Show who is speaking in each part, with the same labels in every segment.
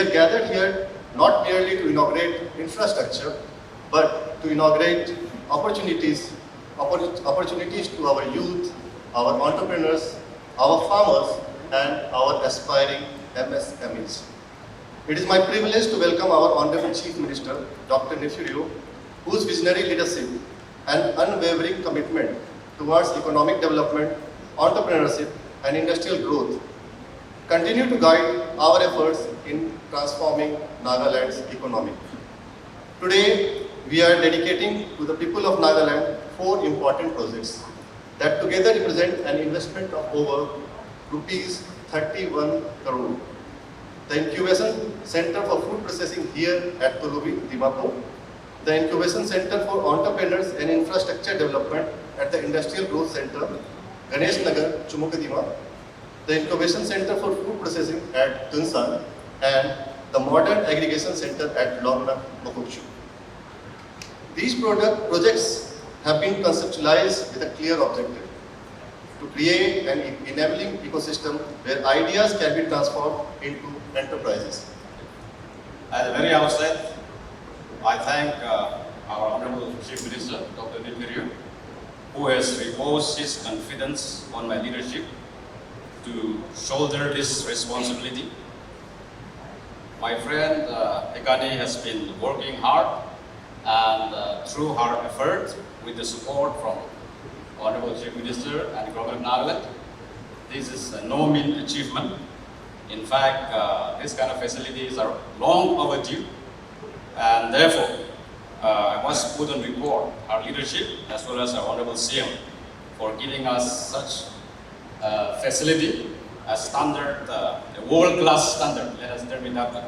Speaker 1: are gathered here not merely to inaugurate infrastructure, but to inaugurate opportunities to our youth, our entrepreneurs, our farmers, and our aspiring MSMEs. It is my privilege to welcome our Honorable Chief Minister, Dr. Neiphiu Rio, whose visionary leadership and unwavering commitment towards economic development, entrepreneurship, and industrial growth continue to guide our efforts in transforming Nagaland's economy. Today, we are dedicating to the people of Nagaland 4 important projects that together represent an investment of over rupees 31 crore. The Incubation Center for Food Processing here at Tulubi, Dimapur, the Incubation Center for Entrepreneurs and Infrastructure Development at the Industrial Growth Center, Ganesh Nagar, Chumukadima, the Incubation Center for Food Processing at Tunsan, and the Modern Aggregation Center at Longna, Mokukshu. These projects have been conceptualized with a clear objective: to create an enabling ecosystem where ideas can be transformed into enterprises.
Speaker 2: At the very outset, I thank our Honorable Chief Minister, Dr. Neiphiu Rio, who has reposed his confidence on my leadership to shoulder this responsibility. My friend Ekani has been working hard and through her effort with the support from Honorable Chief Minister and Government of Nagaland. This is no mean achievement. In fact, this kind of facilities are long overdue, and therefore I must put on record our leadership as well as our Honorable CM for giving us such facility, a standard, a world-class standard. Let us term it that way.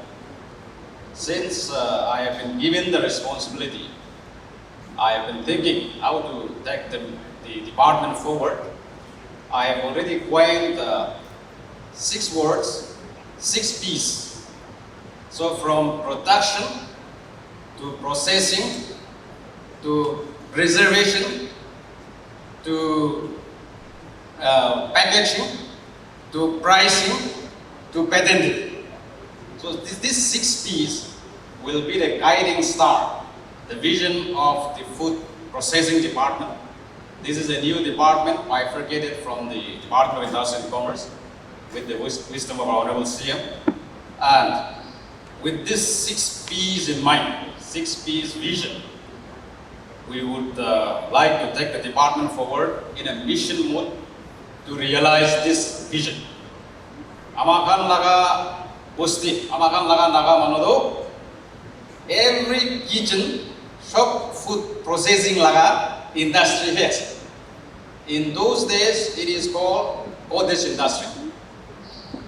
Speaker 2: Since I have been given the responsibility, I have been thinking how to take the department forward. I have already coined 6 words, 6 P's. So from production to processing to preservation to packaging to pricing to patenting. So these 6 P's will be the guiding star, the vision of the food processing department. This is a new department bifurcated from the Department of Industry and Commerce with the wisdom of our Honorable CM. And with this 6 P's in mind, 6 P's vision, we would like to take the department forward in a mission mode to realize this vision. Amakan laga posti, amakan laga naga manodo, every kitchen shop food processing laga industry has. In those days, it is called cottage industry,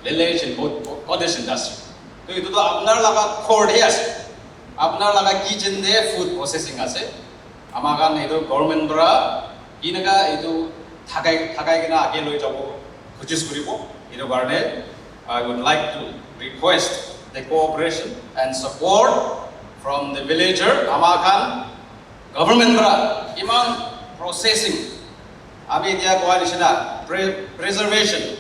Speaker 2: village and cottage industry. So itu to apnar laga core has, apnar laga kitchen de food processing ase. Amakan itu government dora inaga itu thakai kena age loi jabo purchase koribo. Itu karone I would like to request the cooperation and support from the villager. Amakan government dora iman processing. Abi dia kuah di sana preservation,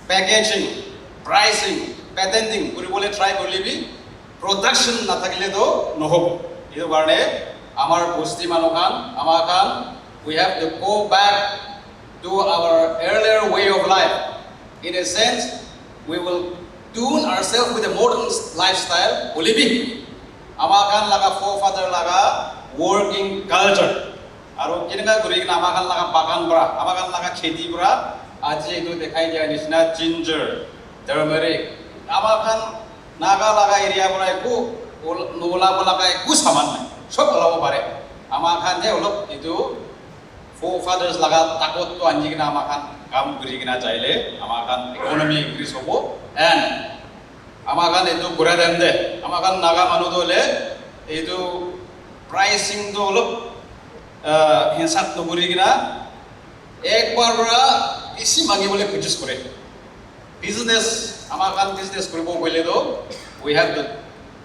Speaker 2: packaging, pricing, patenting. Kuri boleh try kuri lebih production na thakile to nohob. Itu karena amar posti manukan, amakan we have to go back to our earlier way of life. In a sense, we will tune ourselves with a modern lifestyle. Lebih amakan laga forefather laga working culture. Aro kinaka guri kena amakan laga bagan bra, amakan laga kheti bra. Aji itu dekai dia nisna ginger, turmeric. Amakan naga laga area bra iku nola laga iku saman. Sob lawa bare. Amakan dia ulok itu forefathers laga takut tu anji kena amakan kam guri kena jaile. Amakan economy increase hobo and amakan itu gura dende. Amakan naga manu dole itu pricing tu ulok हिंसात नगरी की ना एक बार बड़ा इसी मांगे बोले purchase करे business हमारा business करो बोले तो we have to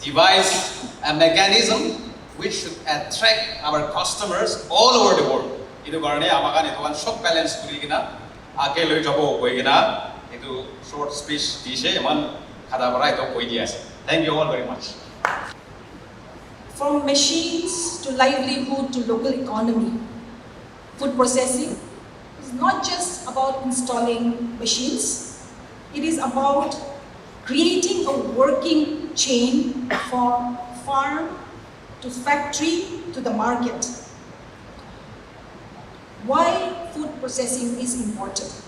Speaker 2: devise a mechanism which should attract our customers all over the world. itu karena hamakan itu kan shock balance kuri kina akel loy jabo koi kina itu short speech dise eman kada bara itu koi dia. Thank you all very much.
Speaker 3: From machines to livelihood to local economy, food processing is not just about installing machines, it is about creating a working chain from farm to factory to the market. Why food processing is important?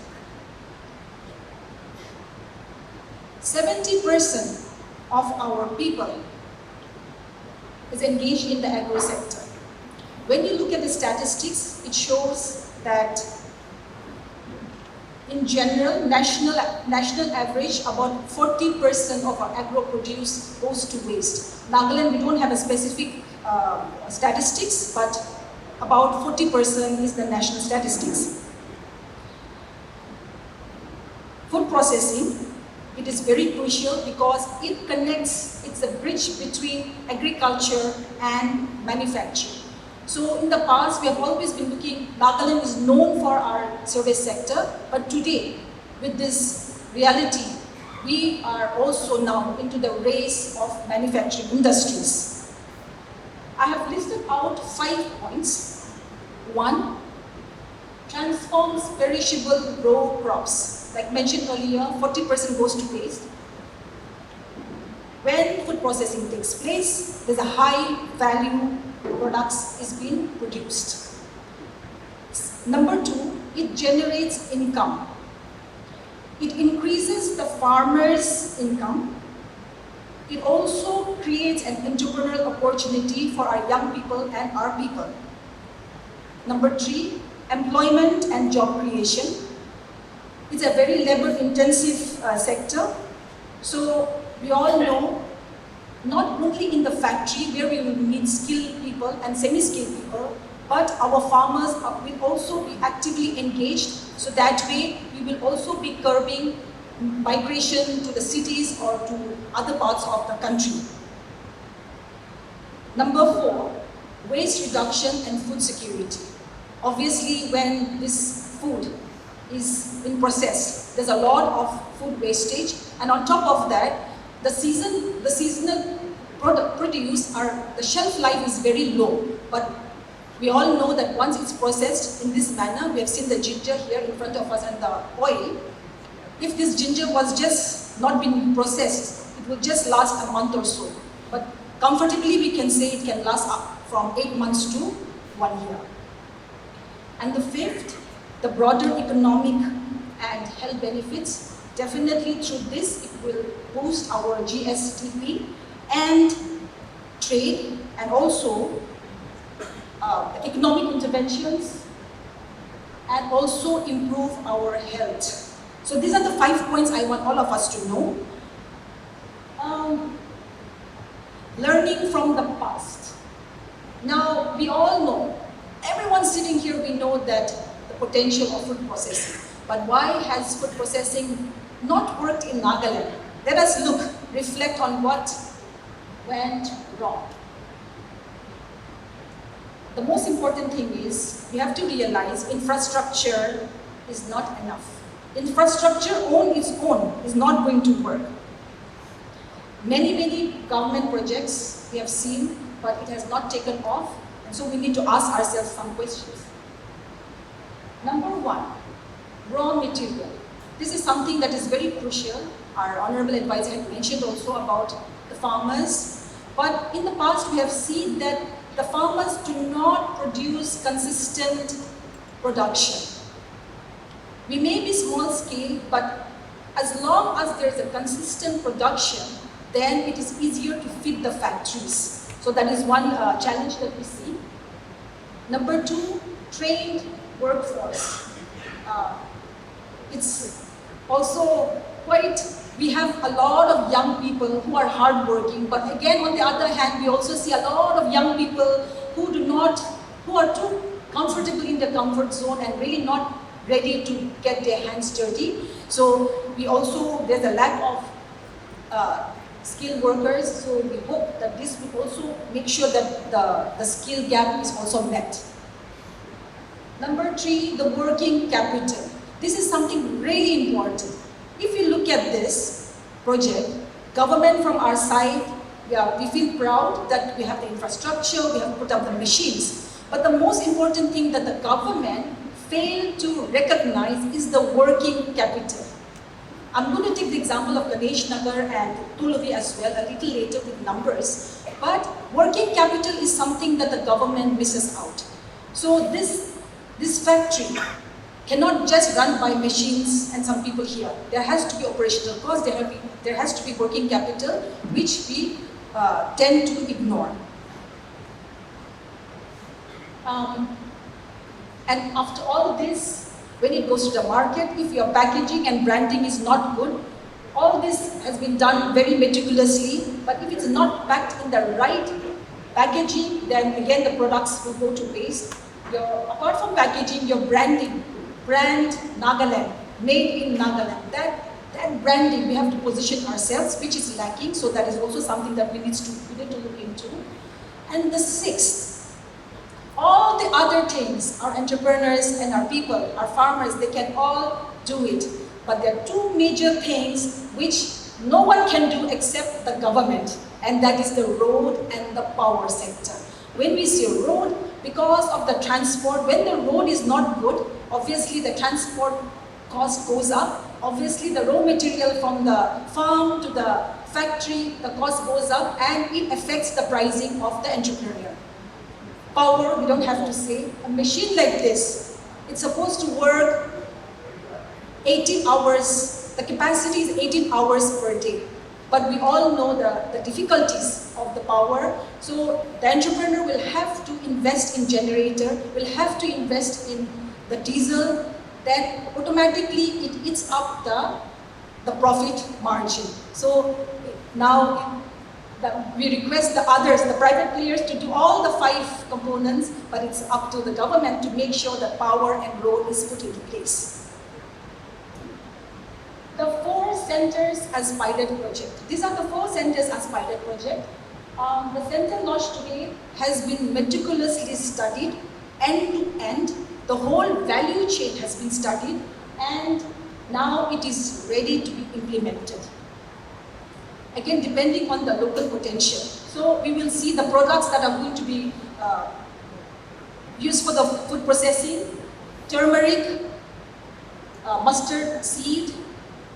Speaker 3: 70% of our people is engaged in the agro sector. When you look at the statistics, it shows that in general, national average, about 40% of our agro produce goes to waste. Nagaland, we don't have a specific statistics, but about 40% is the national statistics. Food processing, it is very crucial because it connects, it's a bridge between agriculture and manufacturing. So in the past, we have always been looking, Nagaland is known for our service sector, but today, with this reality, we are also now into the race of manufacturing industries. I have listed out 5 points. 1, transforms perishable raw crops. Like mentioned earlier, 40% goes to waste. When food processing takes place, there's a high value products is being produced. Number 2, it generates income. It increases the farmer's income. It also creates an entrepreneurial opportunity for our young people and our people. Number 3, employment and job creation. It's a very labor-intensive sector. So we all know, not only in the factory where we will need skilled people and semi-skilled people, but our farmers will also be actively engaged. So that way, we will also be curbing migration to the cities or to other parts of the country. Number 4, waste reduction and food security. Obviously, when this food is being processed, there's a lot of food wastage, and on top of that, the seasonal produce the shelf life is very low. But we all know that once it's processed in this manner, we have seen the ginger here in front of us and the oil. If this ginger was just not been processed, it will just last a month or so. But comfortably, we can say it can last up from 8 months to 1 year. And the 5th, the broader economic and health benefits. Definitely through this, it will boost our GSTP and trade, and also economic interventions, and also improve our health. So these are the 5 points I want all of us to know. Learning from the past. Now, we all know, everyone sitting here, we know that the potential of food processing. But why has food processing not worked in Nagaland? Let us reflect on what went wrong. The most important thing is, we have to realize infrastructure is not enough. Infrastructure on its own is not going to work. Many government projects we have seen, but it has not taken off, and so we need to ask ourselves some questions. Number 1, raw material. This is something that is very crucial. Our Honorable Advisor had mentioned also about the farmers. But in the past, we have seen that the farmers do not produce consistent production. We may be small scale, but as long as there is a consistent production, then it is easier to feed the factories. So that is one challenge that we see. Number 2, trained workforce. It's also we have a lot of young people who are hardworking, but again, on the other hand, we also see a lot of young people who are too comfortable in their comfort zone and really not ready to get their hands dirty. So there's a lack of skilled workers, so we hope that this will also make sure that the skill gap is also met. Number 3, the working capital. This is something really important. If you look at this project, Government from our side, we feel proud that we have the infrastructure, we have put up the machines. But the most important thing that the government failed to recognize is the working capital. I'm going to take the example of Ganesh Nagar and Tulavi as well a little later with numbers. But working capital is something that the government misses out. So this factory cannot just run by machines and some people here. There has to be operational costs, there has to be working capital, which we tend to ignore. And after all this, when it goes to the market, if your packaging and branding is not good, all this has been done very meticulously, but if it's not packed in the right packaging, then again the products will go to waste. Apart from packaging, your branding, brand Nagaland, made in Nagaland, that branding we have to position ourselves, which is lacking, so that is also something that we need to look into. And the sixth, all the other things, our entrepreneurs and our people, our farmers, they can all do it. But there are two major things which no one can do except the government, and that is the road and the power sector. When we say road, because of the transport, when the road is not good, obviously the transport cost goes up. Obviously the raw material from the farm to the factory, the cost goes up, and it affects the pricing of the entrepreneur. Power, we don't have to say. A machine like this, it's supposed to work 18 hours. The capacity is 18 hours per day. But we all know the difficulties of the power. So the entrepreneur will have to invest in generator, will have to invest in the diesel, then automatically it eats up the profit margin. So now we request the others, the private players, to do all the 5 components, but it's up to the government to make sure that power and road is put into place. The 4 centers as pilot project. These are the 4 centers as pilot project. The center launched today has been meticulously studied, end to end. The whole value chain has been studied, and now it is ready to be implemented. Again, depending on the local potential. So we will see the products that are going to be used for the food processing: turmeric, mustard seed,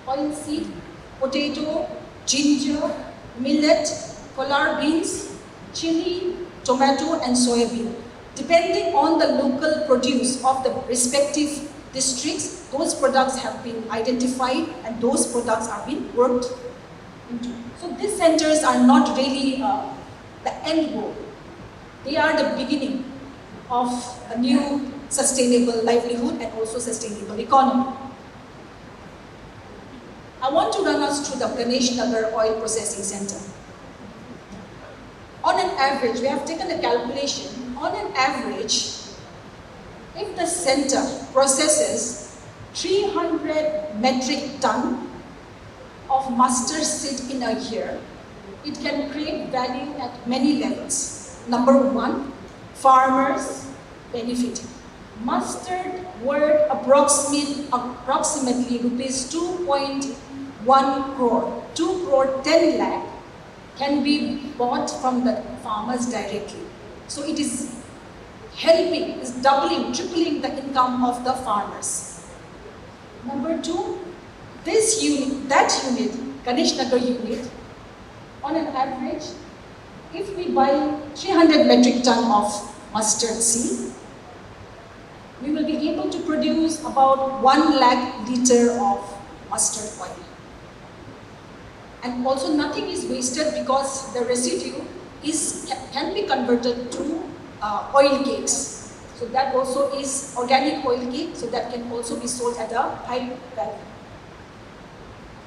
Speaker 3: oil seed, potato, ginger, millet, collard beans, chili, tomato, and soybean. Depending on the local produce of the respective districts, those products have been identified and those products are being worked into. So these centers are not really the end goal. They are the beginning of a new sustainable livelihood and also sustainable economy. I want to run us through the Ganesh Nagar Oil Processing Center. On an average, we have taken a calculation, on an average, if the center processes 300 metric ton of mustard seed in a year, it can create value at many levels. Number 1, farmers benefiting. Mustard worth approximately rupees 2.1 crore, 2 crore 10 lakh can be bought from the farmers directly. So it is helping, is doubling, tripling the income of the farmers. Number 2, this unit, Ganesh Nagar unit, on an average, if we buy 300 metric ton of mustard seed, we will be able to produce about 1 lakh liter of mustard oil. And also nothing is wasted because the residue can be converted to oil cakes. So that also is organic oil cake, so that can also be sold at a high value.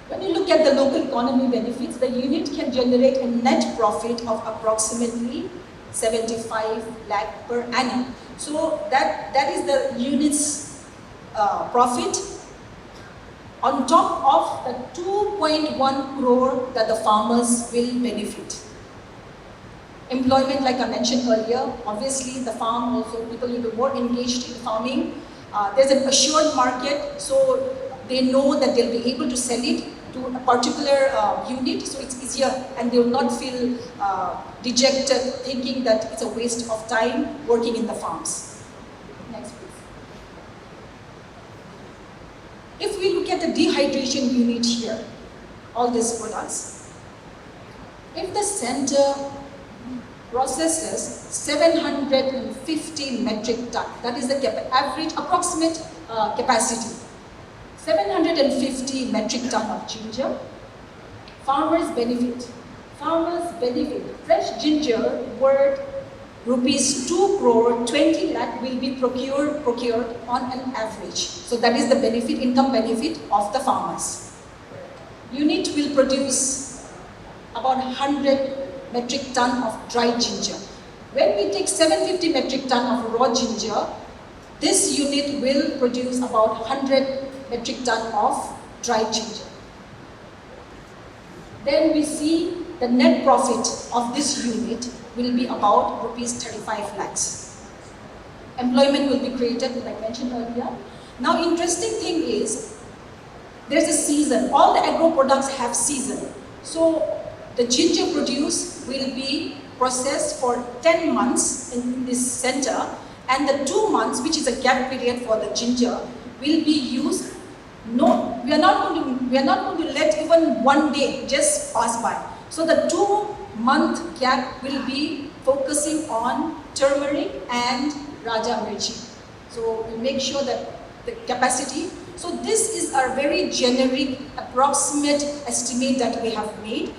Speaker 3: When you look at the local economy benefits, the unit can generate a net profit of approximately 75 lakh per annum. So that is the unit's profit on top of the 2.1 crore that the farmers will benefit. Employment, like I mentioned earlier, obviously the farm also, people will be more engaged in farming. There's an assured market, so they know that they'll be able to sell it to a particular unit, so it's easier and they will not feel dejected thinking that it's a waste of time working in the farms. Next please. If we look at the dehydration unit here, all these products, if the center processes 750 metric ton, that is the average approximate capacity, 750 metric ton of ginger, farmers benefit. Farmers benefit. Fresh ginger worth rupees 2 crore 20 lakh will be procured on an average. So that is the benefit, income benefit of the farmers. Unit will produce about 100 metric ton of dry ginger. When we take 750 metric ton of raw ginger, this unit will produce about 100 metric ton of dry ginger. Then we see the net profit of this unit will be about rupees 35 lakhs. Employment will be created, like I mentioned earlier. Now, interesting thing is, there's a season. All the agro products have season. So, the ginger produced will be processed for 10 months in this center, and the 2 months, which is a gap period for the ginger, will be used. No, we are not going to let even one day just pass by. So the 2-month gap will be focusing on turmeric and Raja Mirchi. So we make sure that the capacity. So this is a very generic, approximate estimate that we have made.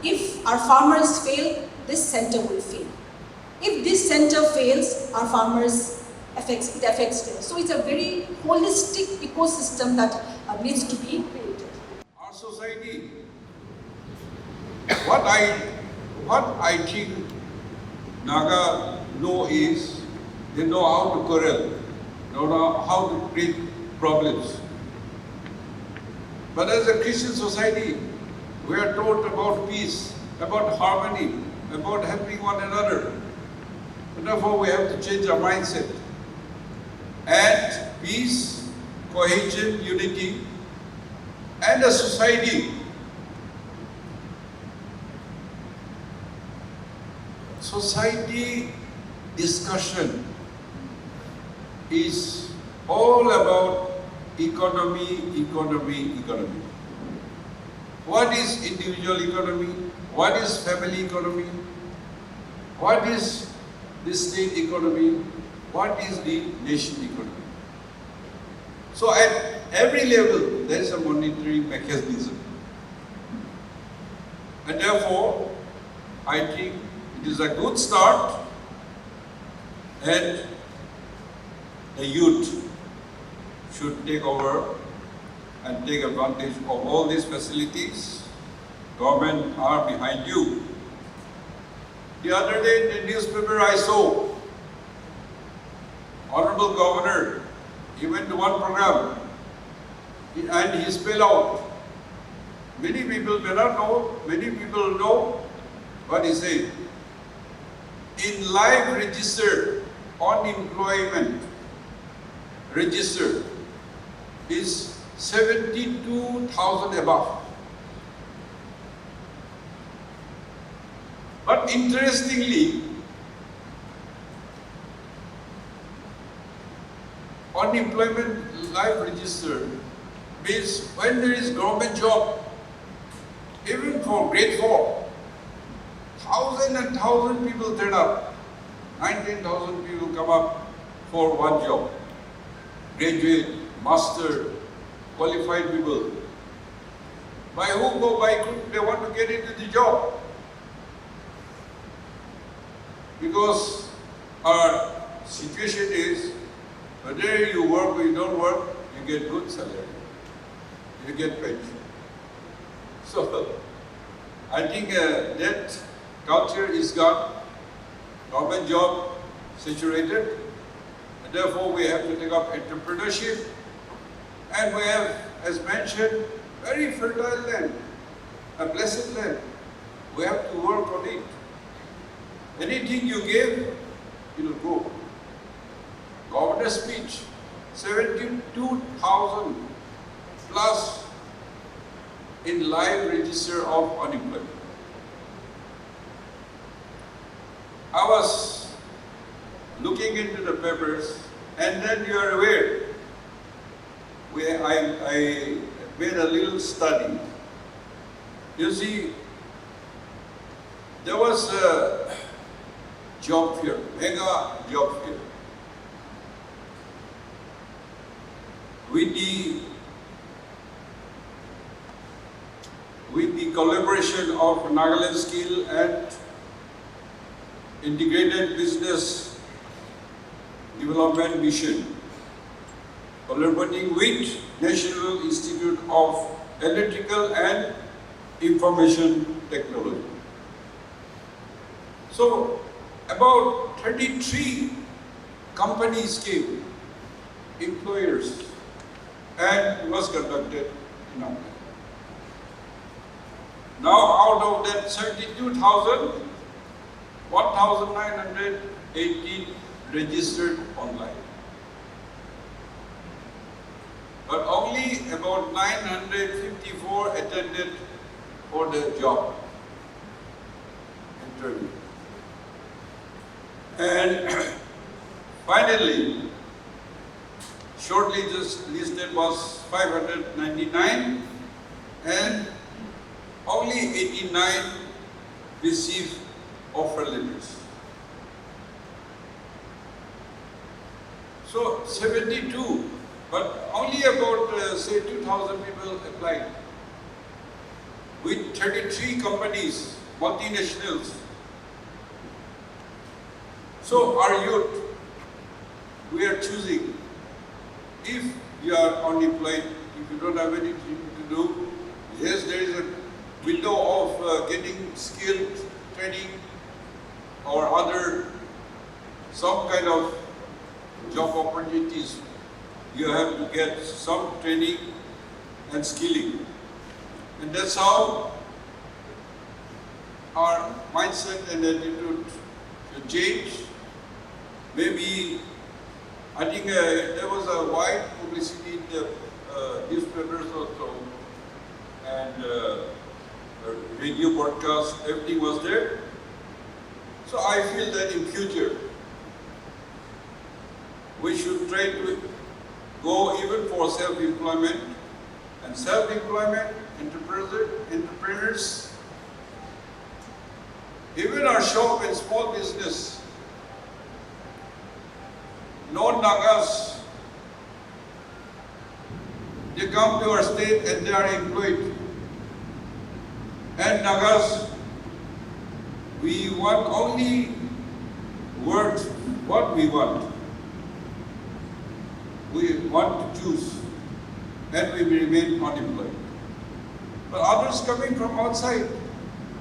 Speaker 3: If our farmers fail, this center will fail. If this center fails, our farmers affects them. So it's a very holistic ecosystem that needs to be created.
Speaker 4: Our society, what I think Naga know is, they know how to quarrel, they know how to create problems. But as a Christian society, we are taught about peace, about harmony, about helping one another. And therefore, we have to change our mindset. And peace, cohesion, unity, and a society. Society discussion is all about economy. What is individual economy? What is family economy? What is the state economy? What is the nation economy? So at every level, there is a monetary mechanism. And therefore, I think it is a good start, and the youth should take over and take advantage of all these facilities. Government are behind you. The other day in the newspaper I saw, Honorable Governor, he went to one program and he spelled out. Many people may not know, many people know what he said. In live register, unemployment register is 72,000 above. But interestingly, unemployment live register means when there is government job, even for grade 4, 1,000 and 1,000 people turn up. 19,000 people come up for one job. Graduate, master, qualified people. By hook or by crook, they want to get into the job. Because our situation is, whether you work or you don't work, you get good salary. You get pension. So, I think that culture is gone. Government job saturated. And therefore, we have to take up entrepreneurship. And we have, as mentioned, very fertile land, a blessed land. We have to work on it. Anything you give, it will go. Governor's speech, 72,000 plus in live register of unemployment. I was looking into the papers, and then you are aware, I made a little study. You see, there was a job fair, mega job fair, with the collaboration of Nagaland Skill and Integrated Business Development Mission, collaborating with National Institute of Electrical and Information Technology. So, about 33 companies came, employers, and was conducted in Nagaland. Now, out of that 72,000, 1,918 registered online. But only about 954 attended for the job interview. And finally, shortly just listed was 599, and only 89 received offer letters. So 72, but only about say 2,000 people applied, with 33 companies, multinationals. So our youth, we are choosing. If you are unemployed, if you don't have anything to do, yes, there is a window of getting skilled training or other some kind of job opportunities. You have to get some training and skilling. And that's how our mindset and attitude should change. Maybe, I think there was a wide publicity in the newspapers also, and radio broadcast, everything was there. So I feel that in future, we should try to go even for self-employment, and self-employment, entrepreneurs, even our shop and small business, non-Nagas, they come to our state and they are employed. And Nagas, we want only words what we want. We want to choose, and we will remain unemployed. But others coming from outside,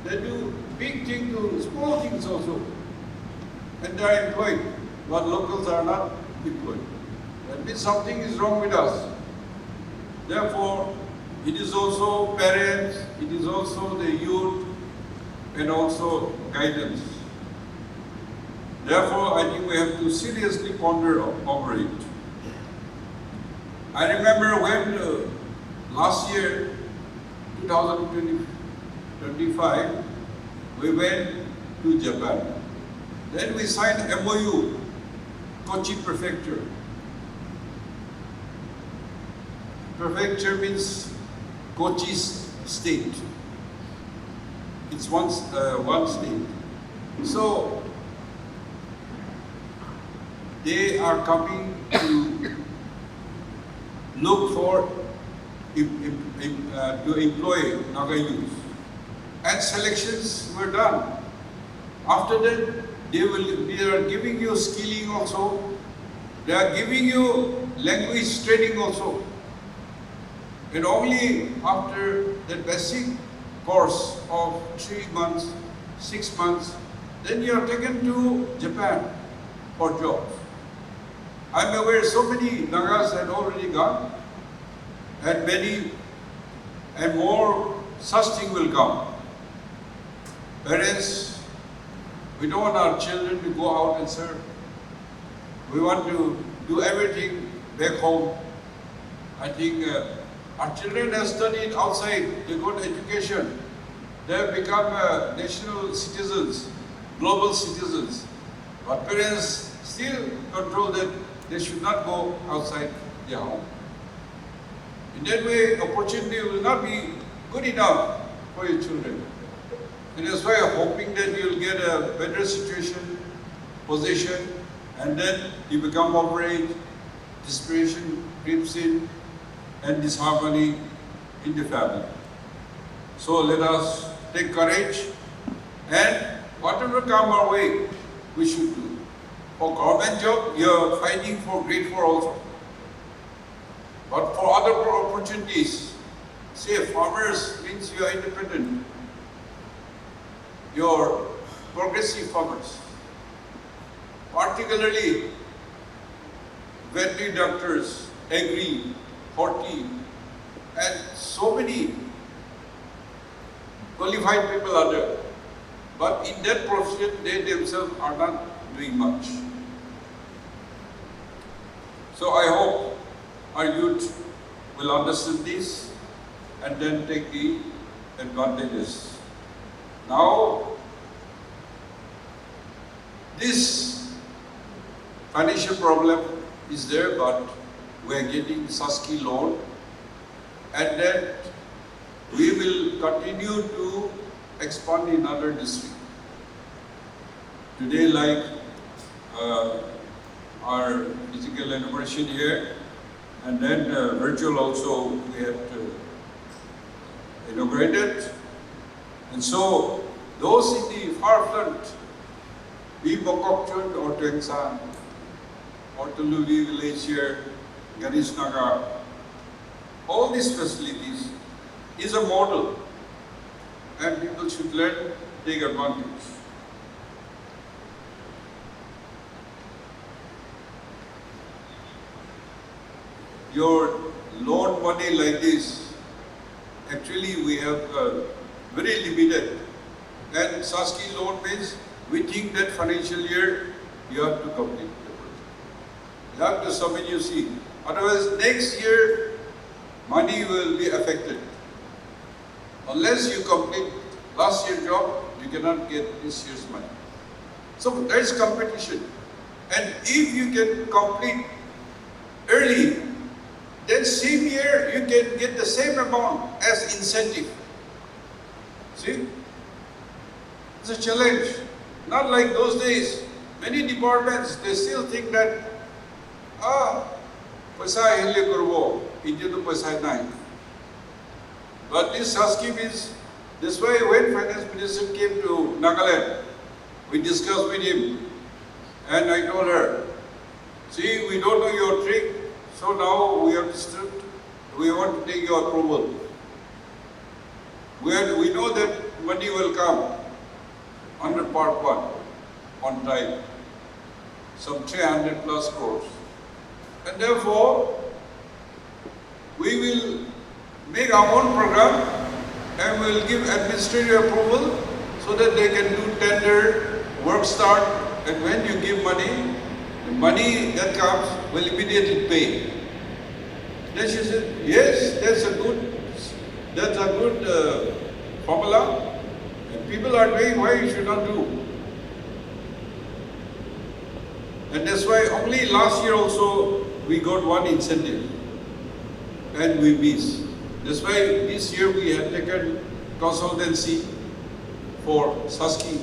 Speaker 4: they do big things to small things also, and they are employed, but locals are not employed. That means something is wrong with us. Therefore, it is also parents, it is also the youth, and also guidance. Therefore, I think we have to seriously ponder over it. I remember when last year, 2025, we went to Japan. Then we signed MOU, Kochi Prefecture. Prefecture means Kochi's state. It's one state. So they are coming to look for to employ Naga youth, and selections were done. After that, they are giving you skilling also. They are giving you language training also. And only after the basic course of 3 months, 6 months, then you are taken to Japan for jobs. I'm aware so many Nagas had already gone, and many and more such thing will come. Parents, we don't want our children to go out and serve. We want to do everything back home. I think Our children have studied outside, they got education, they have become national citizens, global citizens. But parents still control that they should not go outside their home. In that way, opportunity will not be good enough for your children. And that's why I'm hoping that you'll get a better situation, position, and then you become overage, desperation creeps in, and disharmony in the family. So let us take courage, and whatever come our way, we should do. For government job, you are fighting for grade 4 also. But for other opportunities, say farmers means you are independent. Your progressive farmers, particularly veterinary doctors, agri, horti, and so many qualified people are there. But in that profession, they themselves are not doing much. So I hope our youth will understand this and then take the advantages. Now, this financial problem is there, but we are getting SASCI loan, and then we will continue to expand in other districts. Today, like our physical inauguration here, and then virtual also we have inaugurated. And so, those in the far front, be Bokokchund or Tuengsan, or Tuluvi village here, Ganesh Naga, all these facilities is a model, and people should learn, take advantage. Your loan money like this, actually we have very limited. And SASCI loan means within that financial year, you have to complete the project. You have to submit your seat. Otherwise, next year, money will be affected. Unless you complete last year's job, you cannot get this year's money. So there is competition. And if you can complete early, then same year you can get the same amount as incentive. See? It's a challenge. Not like those days. Many departments, they still think that, paisa hili kurbo, India to paisa nai. But this SASCI means, that's why when Finance Minister came to Nagaland, we discussed with him, and I told her, see, we don't know your trick, so now we understood, we want to take your approval. We know that money will come under part 1 on time, some 300 plus crores. And therefore, we will make our own program and we will give administrative approval so that they can do tender, work start, and when you give money, the money that comes will immediately pay. Then she said, yes, that's a good formula. And people are doing, why you should not do? And that's why only last year also we got one incentive and we missed. That's why this year we have taken consultancy for SASCI.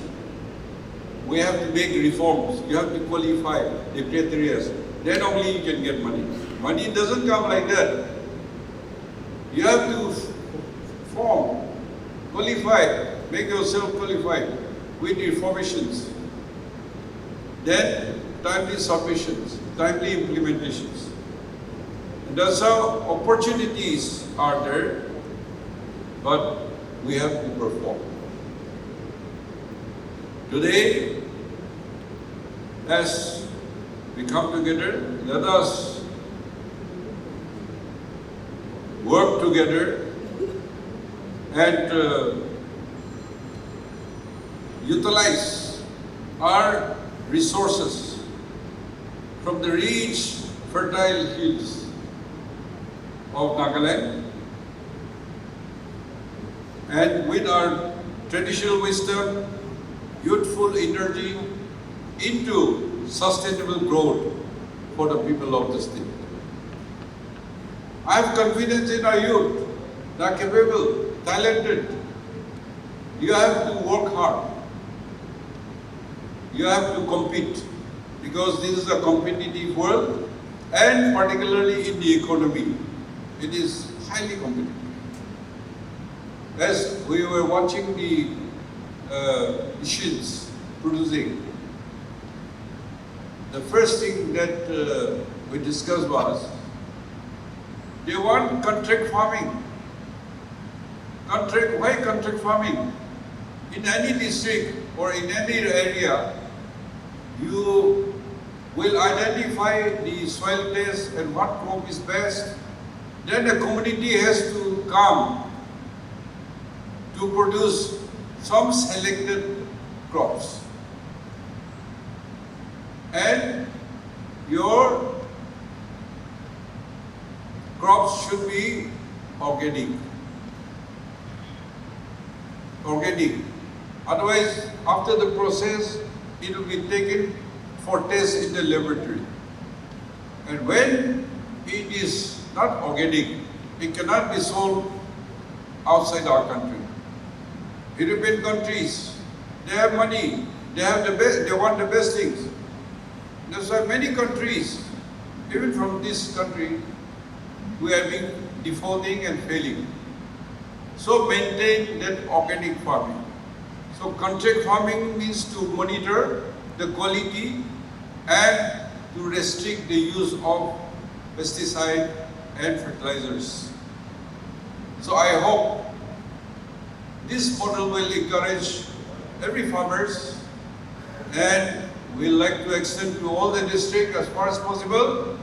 Speaker 4: We have to make reforms. You have to qualify the criteria. Then only you can get money. Money doesn't come like that. You have to form, qualify, make yourself qualified with informations. Then timely submissions, timely implementations. And that's how opportunities are there, but we have to perform. Today, as we come together, let us work together and utilize our resources from the rich, fertile hills of Nagaland and with our traditional wisdom, youthful energy into sustainable growth for the people of the state. I have confidence in our youth. They are capable, talented. You have to work hard. You have to compete because this is a competitive world, and particularly in the economy, it is highly competitive. As we were watching the machines producing, the first thing that we discussed was they want contract farming. Why contract farming? In any district or in any area, you will identify the soil test and what crop is best. Then the community has to come to produce some selected crops. And your crops should be organic. Otherwise, after the process, it will be taken for test in the laboratory. And when it is not organic, it cannot be sold outside our country. European countries, they have money, they have the best, they want the best things. That's why many countries, even from this country, we have been defaulting and failing. So maintain that organic farming. So contract farming means to monitor the quality and to restrict the use of pesticide and fertilizers. So I hope this model will encourage every farmers, and we like to extend to all the district as far as possible.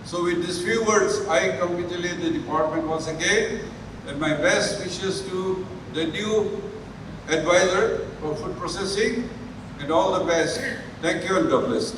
Speaker 4: So with these few words, I congratulate the department once again, and my best wishes to the new advisor for food processing, and all the best. Thank you and God bless.